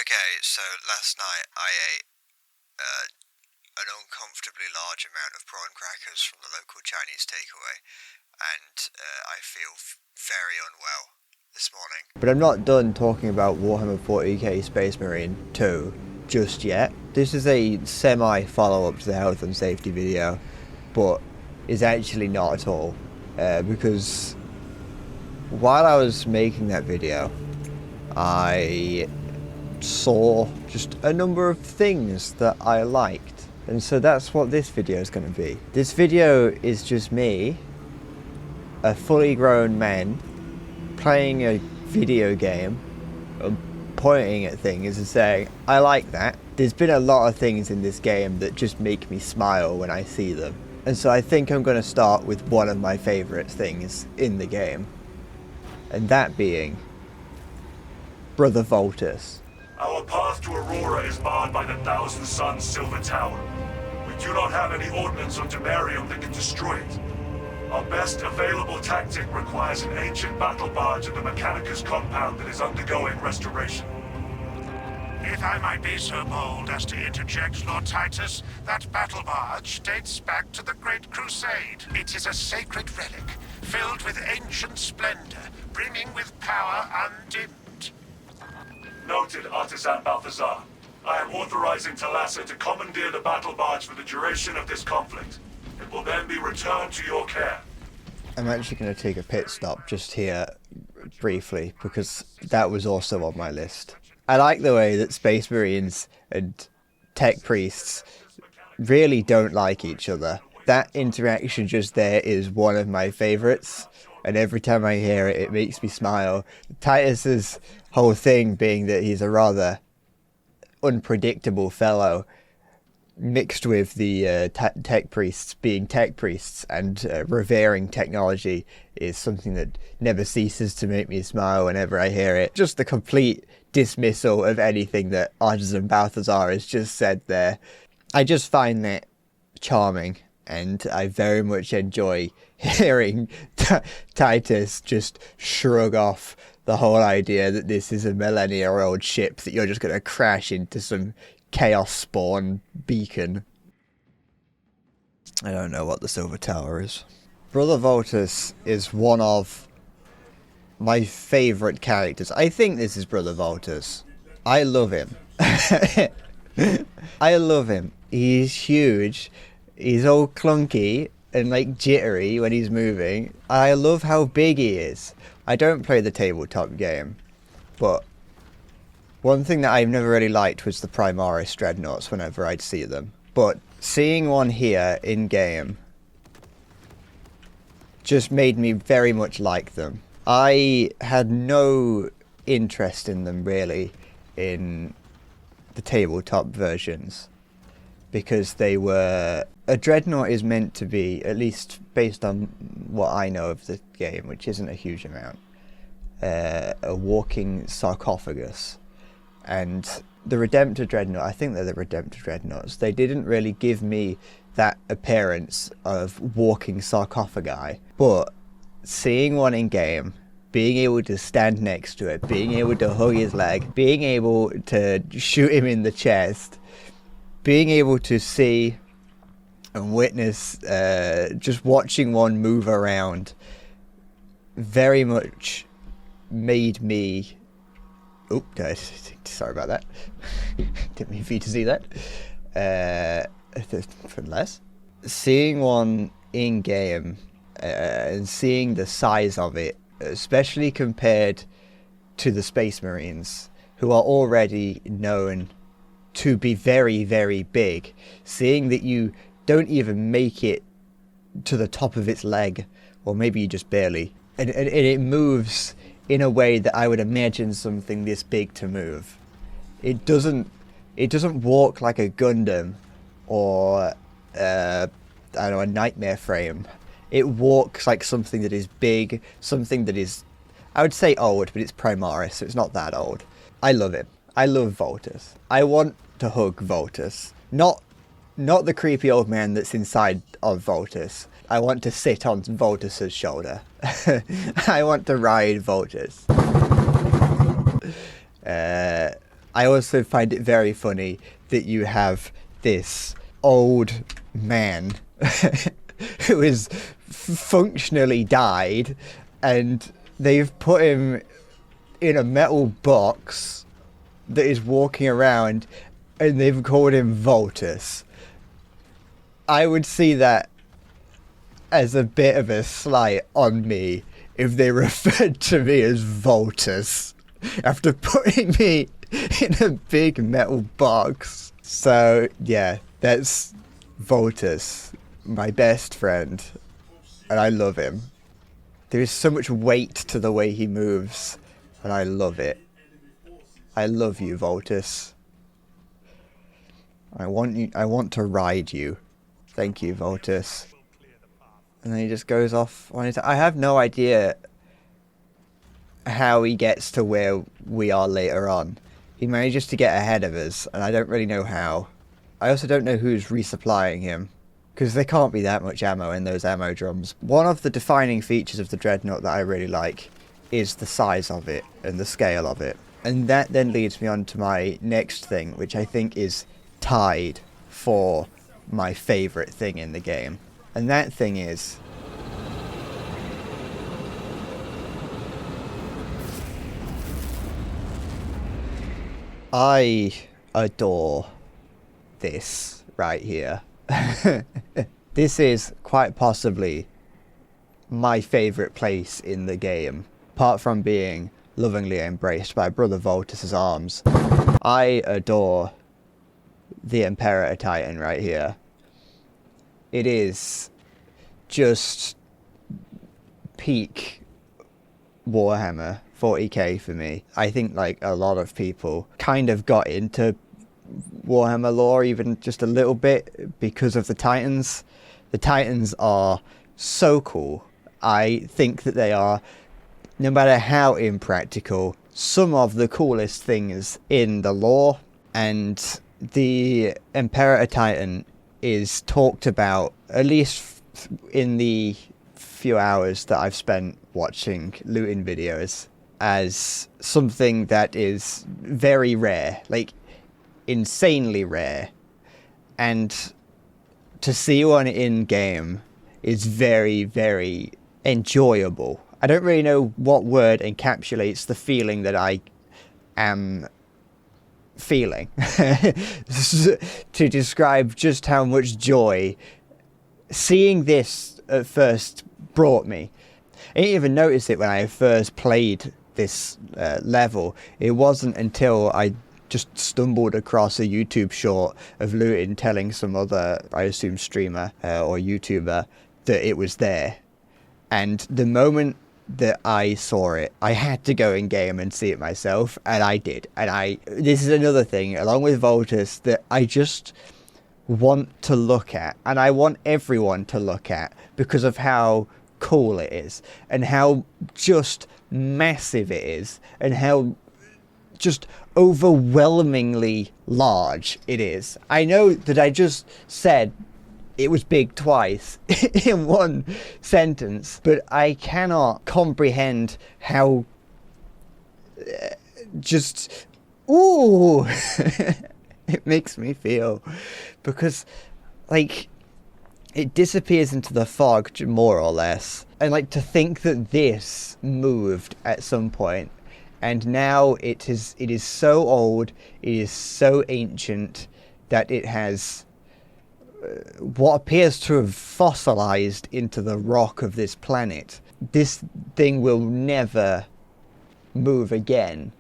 Okay, so last night I ate an uncomfortably large amount of prawn crackers from the local Chinese takeaway, and I feel very unwell this morning. But I'm not done talking about Warhammer 40k Space Marine 2 just yet. This is a semi-follow-up to the health and safety video, but is actually not at all, because while I was making that video, I saw just a number of things that I liked, and so that's what this video is going to be. This video is just me, a fully grown man, playing a video game, pointing at things and saying, I like that. There's been a lot of things in this game that just make me smile when I see them, and so I think I'm going to start with one of my favourite things in the game, and that being Brother Voltus. Our path to Aurora is barred by the Thousand Suns Silver Tower. We do not have any ordnance on Demarium that can destroy it. Our best available tactic requires an ancient battle barge at the Mechanicus compound that is undergoing restoration. If I might be so bold as to interject, Lord Titus, that battle barge dates back to the Great Crusade. It is a sacred relic, filled with ancient splendor, brimming with power undimmed. Noted, Artisan Balthazar. I am authorizing Thalassa to commandeer the battle barge for the duration of this conflict. It will then be returned to your care. I'm actually going to take a pit stop just here briefly, because that was also on my list. I like the way that Space Marines and Tech Priests really don't like each other. That interaction just there is one of my favourites, and every time I hear it, it makes me smile. Titus's whole thing being that he's a rather unpredictable fellow, mixed with the tech priests being tech priests and revering technology, is something that never ceases to make me smile whenever I hear it. Just the complete dismissal of anything that Artisan Balthazar has just said there. I just find that charming, and I very much enjoy hearing Titus just shrug off the whole idea that this is a millennia-old ship that you're just going to crash into some Chaos Spawn beacon. I don't know what the Silver Tower is. Brother Voltus is one of my favourite characters. I think this is Brother Voltus. I love him. I love him. He's huge. He's all clunky and like jittery when he's moving. I love how big he is. I don't play the tabletop game, but one thing that I've never really liked was the Primaris Dreadnoughts whenever I'd see them. But seeing one here in game just made me very much like them. I had no interest in them really in the tabletop versions, because they were... A Dreadnought is meant to be, at least based on what I know of the game, which isn't a huge amount, a walking sarcophagus. And the Redemptor Dreadnought, I think they're the Redemptor Dreadnoughts, they didn't really give me that appearance of walking sarcophagi. But seeing one in game, being able to stand next to it, being able to hug his leg, being able to shoot him in the chest, being able to see and witness, just watching one move around, very much made me... Oh, sorry about that. Didn't mean for you to see that. Unless seeing one in game and seeing the size of it, especially compared to the Space Marines, who are already known to be very, very big, seeing that you don't even make it to the top of its leg, or maybe you just barely, and it moves in a way that I would imagine something this big to move. It doesn't walk like a Gundam or I don't know, a Nightmare Frame. It walks like something that is big, something that is, I would say old, but it's Primaris, so it's not that old. I love him. I love Voltus. I want to hug Voltus. Not the creepy old man that's inside of Voltus. I want to sit on Voltus's shoulder. I want to ride Voltus. I also find it very funny that you have this old man who is functionally died, and they've put him in a metal box that is walking around, and they've called him Voltus. I would see that as a bit of a slight on me if they referred to me as Voltus after putting me in a big metal box. So yeah, that's Voltus, my best friend, and I love him. There is so much weight to the way he moves, and I love it. I love you, Voltus. I want to ride you. Thank you, Voltus. And then he just goes off on his... I have no idea how he gets to where we are later on. He manages to get ahead of us, and I don't really know how. I also don't know who's resupplying him, because there can't be that much ammo in those ammo drums. One of the defining features of the Dreadnought that I really like is the size of it and the scale of it. And that then leads me on to my next thing, which I think is tied for my favourite thing in the game. And that thing is... I adore this right here. This is quite possibly my favourite place in the game, apart from being lovingly embraced by Brother Voltus's arms. I adore the Imperator Titan right here. It is just peak Warhammer 40k for me. I think like a lot of people kind of got into Warhammer lore even just a little bit because of the Titans. The Titans are so cool. I think that they are, no matter how impractical, some of the coolest things in the lore. And the Imperator Titan is talked about, at least in the few hours that I've spent watching looting videos, as something that is very rare, like insanely rare. And to see one in game is very, very enjoyable. I don't really know what word encapsulates the feeling that I am feeling to describe just how much joy seeing this at first brought me. I didn't even notice it when I first played this level. It wasn't until I just stumbled across a YouTube short of looting telling some other, I assume, streamer or YouTuber that it was there. And the moment that I saw it, I had to go in game and see it myself, and I did. And this is another thing, along with Voltus, that I just want to look at, and I want everyone to look at, because of how cool it is, and how just massive it is, and how just overwhelmingly large it is. I know that I just said it was big twice in one sentence, but I cannot comprehend how just, ooh, it makes me feel, because like it disappears into the fog more or less. And like to think that this moved at some point, and now it is so old, it is so ancient that it has what appears to have fossilized into the rock of this planet. This thing will never move again,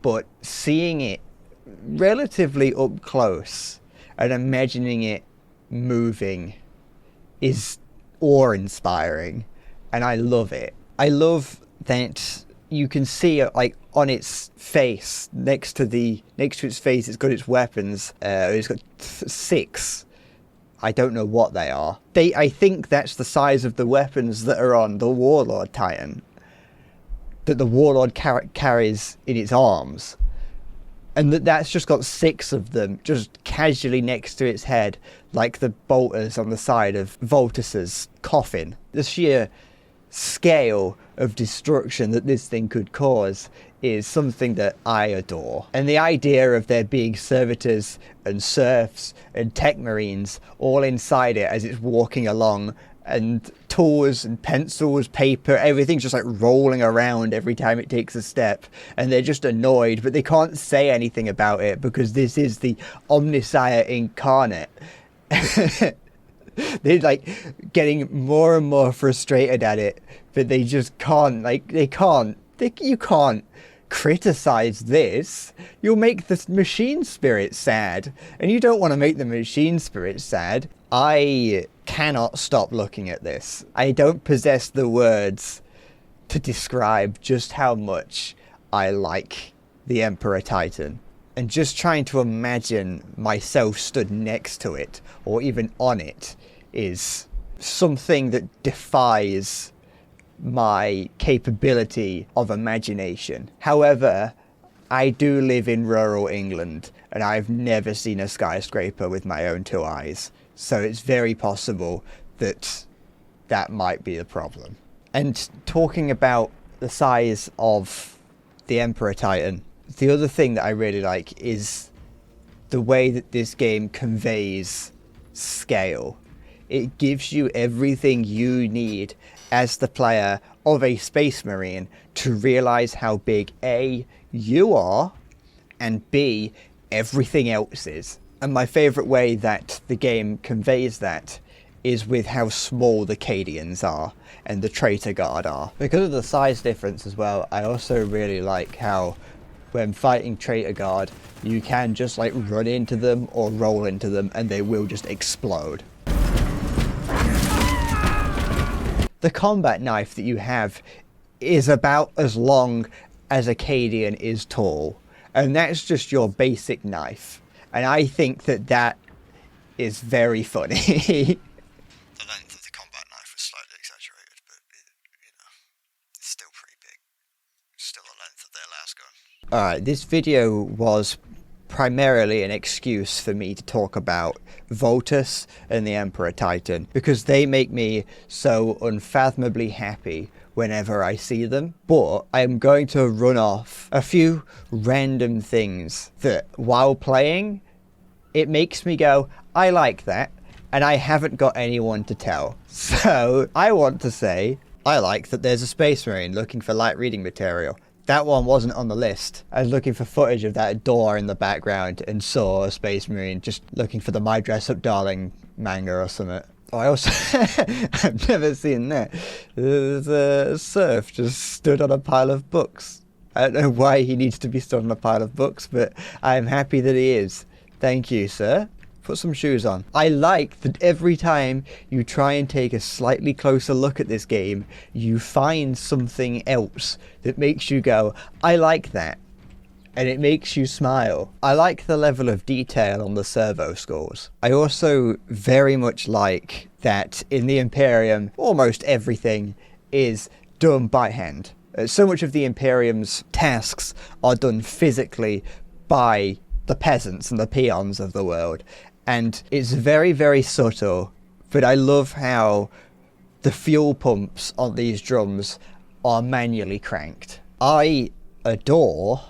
but seeing it relatively up close and imagining it moving is awe-inspiring, and I love it. I love that you can see it like on its face, next to its face, it's got its weapons. It's got 6. I don't know what they are. I think that's the size of the weapons that are on the Warlord Titan, that the Warlord carries in its arms. And that's just got 6 of them just casually next to its head, like the bolters on the side of Voltus's coffin. The sheer scale of destruction that this thing could cause is something that I adore. And the idea of there being servitors and serfs and tech marines all inside it as it's walking along, and tools and pencils, paper, everything's just like rolling around every time it takes a step, and they're just annoyed, but they can't say anything about it because this is the Omnissiah incarnate. They're like getting more and more frustrated at it, but they just can't, you can't criticize this. You'll make the machine spirit sad, and you don't want to make the machine spirit sad. I cannot stop looking at this. I don't possess the words to describe just how much I like the Emperor Titan. And just trying to imagine myself stood next to it, or even on it, is something that defies my capability of imagination. However, I do live in rural England, and I've never seen a skyscraper with my own two eyes. So it's very possible that that might be the problem. And talking about the size of the Emperor Titan, the other thing that I really like is the way that this game conveys scale. It gives you everything you need as the player of a Space Marine to realize how big A, you are, and B, everything else is. And my favourite way that the game conveys that is with how small the Cadians are and the Traitor Guard are. Because of the size difference as well, I also really like how when fighting Traitor Guard, you can just like run into them or roll into them and they will just explode. The combat knife that you have is about as long as a Cadian is tall, and that's just your basic knife. And I think that that is very funny. The length of the combat knife was slightly exaggerated, but it's still pretty big. Still the length of their last gun. Alright, this video was primarily an excuse for me to talk about Voltus and the Emperor Titan, because they make me so unfathomably happy whenever I see them. But I'm going to run off a few random things that, while playing, it makes me go, I like that, and I haven't got anyone to tell. So I want to say, I like that there's a Space Marine looking for light reading material. That one wasn't on the list. I was looking for footage of that door in the background and saw a Space Marine just looking for the My Dress Up Darling manga or something. Oh, I also, I've never seen that. There's a serf just stood on a pile of books. I don't know why he needs to be stood on a pile of books, but I'm happy that he is. Thank you, sir. Put some shoes on. I like that every time you try and take a slightly closer look at this game, you find something else that makes you go, I like that. And it makes you smile. I like the level of detail on the servo scores. I also very much like that in the Imperium, almost everything is done by hand. So much of the Imperium's tasks are done physically by the peasants and the peons of the world. And it's very, very subtle, but I love how the fuel pumps on these drums are manually cranked. I adore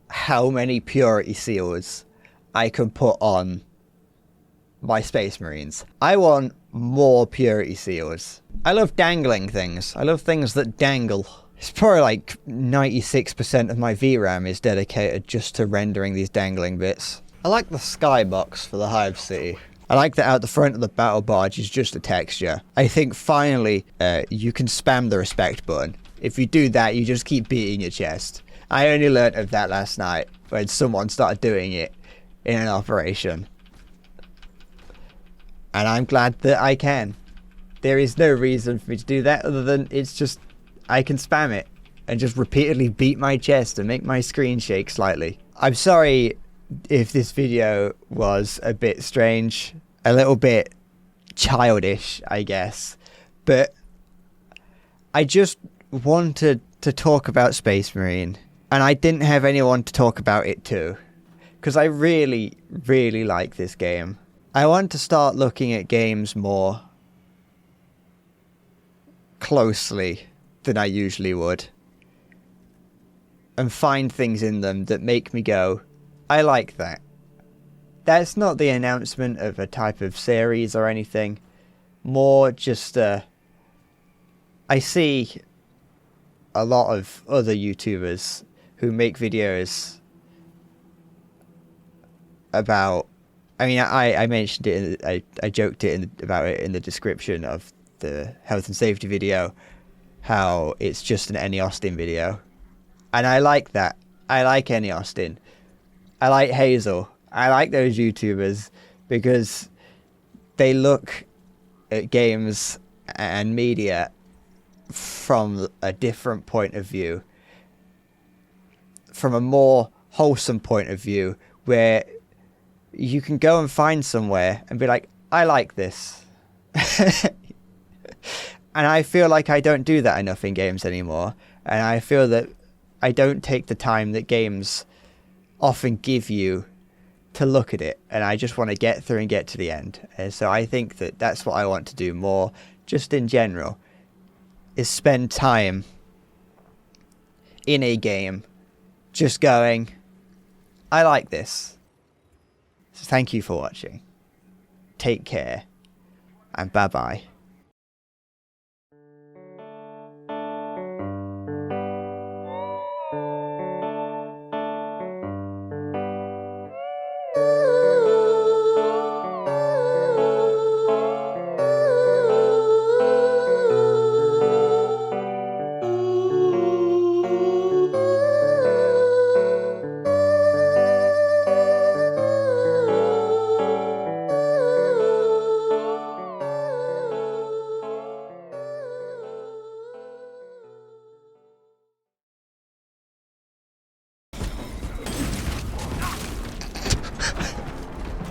how many purity seals I can put on my Space Marines. I want more purity seals. I love dangling things. I love things that dangle. It's probably like 96% of my VRAM is dedicated just to rendering these dangling bits. I like the skybox for the Hive City. I like that out the front of the battle barge is just a texture. I think finally you can spam the respect button. If you do that, you just keep beating your chest. I only learnt of that last night when someone started doing it in an operation. And I'm glad that I can. There is no reason for me to do that other than it's just I can spam it and just repeatedly beat my chest and make my screen shake slightly. I'm sorry if this video was a bit strange, a little bit childish, I guess, but I just wanted to talk about Space Marine, and I didn't have anyone to talk about it to, because I really, really like this game. I want to start looking at games more closely than I usually would, and find things in them that make me go, I like that. That's not the announcement of a type of series or anything. More just, I see a lot of other YouTubers who make videos about... I mean, I mentioned it, I joked about it in the description of the health and safety video, how it's just an Any Austin video. And I like that. I like Any Austin. I like Hazel. I like those YouTubers because they look at games and media from a different point of view, from a more wholesome point of view, where you can go and find somewhere and be like, I like this. And I feel like I don't do that enough in games anymore, and I feel that I don't take the time that games often give you to look at it, and I just want to get through and get to the end. And so I think that that's what I want to do more, just in general, is spend time in a game just going, I like this. So thank you for watching. Take care, and bye-bye.